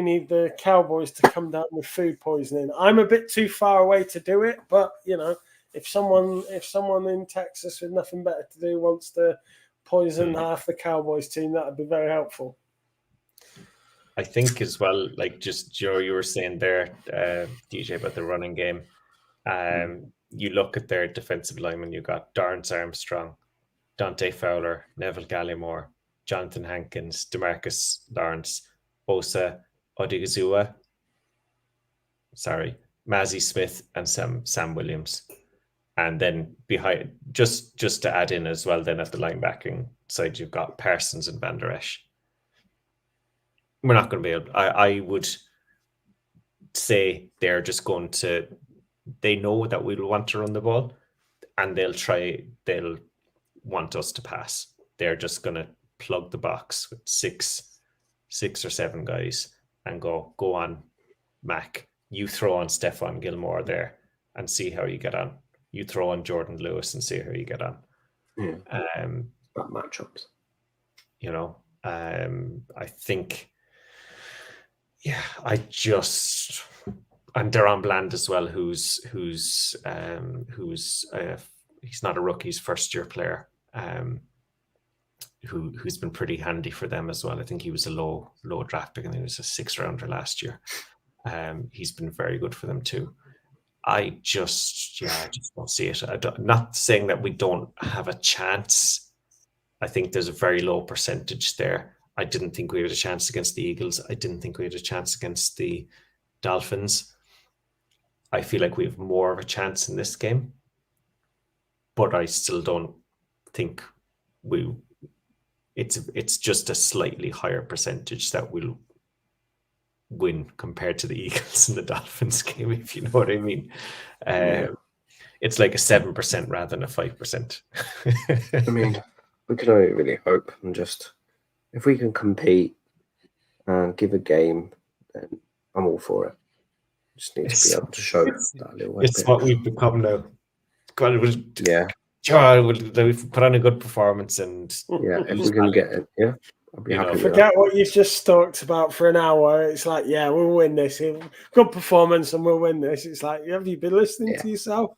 need the Cowboys to come down with food poisoning. I'm a bit too far away to do it, but if someone in Texas with nothing better to do wants to poison half the Cowboys team, that would be very helpful. I think as well, like just Joe, you were saying there, DJ, about the running game. You look at their defensive linemen. You got Dorrance Armstrong, Dante Fowler, Neville Gallimore, Jonathan Hankins, Demarcus Lawrence, Osa Odigizua, Mazzie Smith, and Sam Williams. And then behind, just to add in as well, then at the linebacking side, you've got Parsons and Van Der Esch. We're not going to be able. I would say they're just going to. They know that we'll want to run the ball, and they'll want us to pass. They're just going to plug the box with six or seven guys and go on, Mac. You throw on Stephon Gilmore there and see how you get on. you throw on Jordan Lewis and see how you get on. Yeah. About matchups. You know, I think, and Deron Bland as well, who's he's not a rookie, he's first year player, who's been pretty handy for them as well. I think he was a low draft pick, and he was a 6th rounder last year. He's been very good for them too. I just don't see it. I'm not saying that we don't have a chance. I think there's a very low percentage there. I didn't think we had a chance against the Eagles. I didn't think we had a chance against the Dolphins. I feel like we have more of a chance in this game, but I still don't think it's just a slightly higher percentage that we'll win compared to the Eagles and the Dolphins game, if you know what I mean. It's like a 7% rather than a 5%. I mean, we can only really hope, and just if we can compete and give a game, then I'm all for it. Just need to be able to show that little bit. It's what we've become now. Yeah. We've put on a good performance, and if we can get it, I'll be happy with Forget that. what you've just talked about for an hour. It's like, we'll win this. Good performance and we'll win this. It's like, have you been listening to yourself?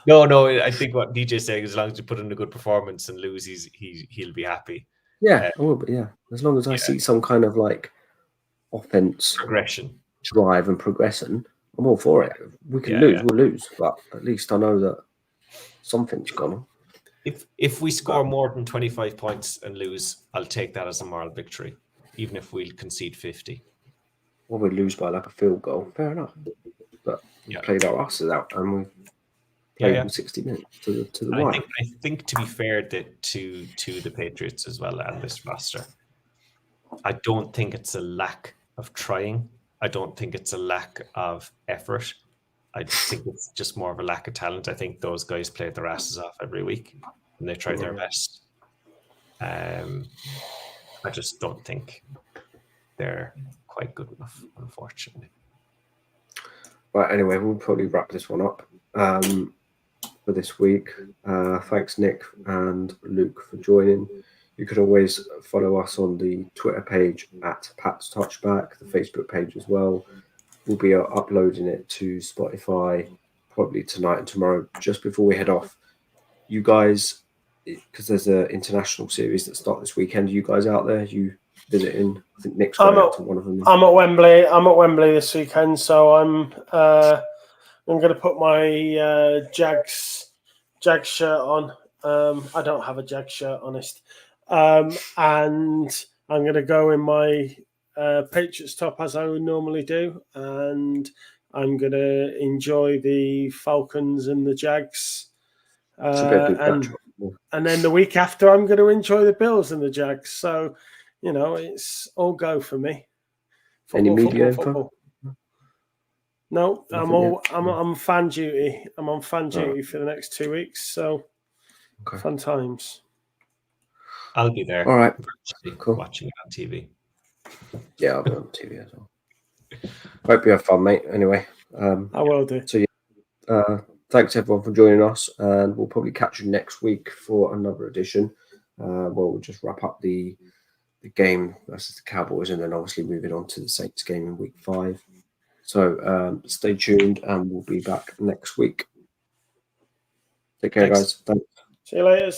No. I think what DJ's saying is, as long as you put in a good performance and lose, he'll be happy. Yeah, I will. But as long as I see some kind of like offense progression, drive, and progression, I'm all for it. We can lose, we'll lose, but at least I know that something's gone on. If we score more than 25 points and lose, I'll take that as a moral victory, even if we concede 50. Well, we lose by like a field goal. Fair enough. But we played our asses out, and we played in 60 minutes to the wire. I think to be fair to the Patriots as well and this roster, I don't think it's a lack of trying. I don't think it's a lack of effort. I think it's just more of a lack of talent. I think those guys play their asses off every week and they try their best. I just don't think they're quite good enough, unfortunately. Right, anyway, we'll probably wrap this one up for this week. Thanks, Nick and Luke, for joining. You can always follow us on the Twitter page at Pat's Touchback, the Facebook page as well. We'll be uploading it to Spotify probably tonight and tomorrow, just before we head off. You guys, because there's an international series that start this weekend. Are you guys out there? You visiting? I think Nick's going out to one of them. I'm at Wembley. I'm at Wembley this weekend, so I'm going to put my Jags shirt on. I don't have a Jags shirt, honest. And I'm going to go in my Patriots top as I would normally do, and I'm going to enjoy the Falcons and the Jags. And then the week after, I'm going to enjoy the Bills and the Jags. So, it's all go for me. Any media info? No, I'm fan duty. I'm on fan duty for the next 2 weeks. So, fun times. I'll be there. All right, cool. Watching it on TV. Yeah, I'll be on TV as well. Hope you have fun, mate. Anyway, I will do. So thanks everyone for joining us, and we'll probably catch you next week for another edition. We'll just wrap up the game versus the Cowboys, and then obviously moving on to the Saints game in week 5. So stay tuned, and we'll be back next week. Take care, guys. Thanks. See you later.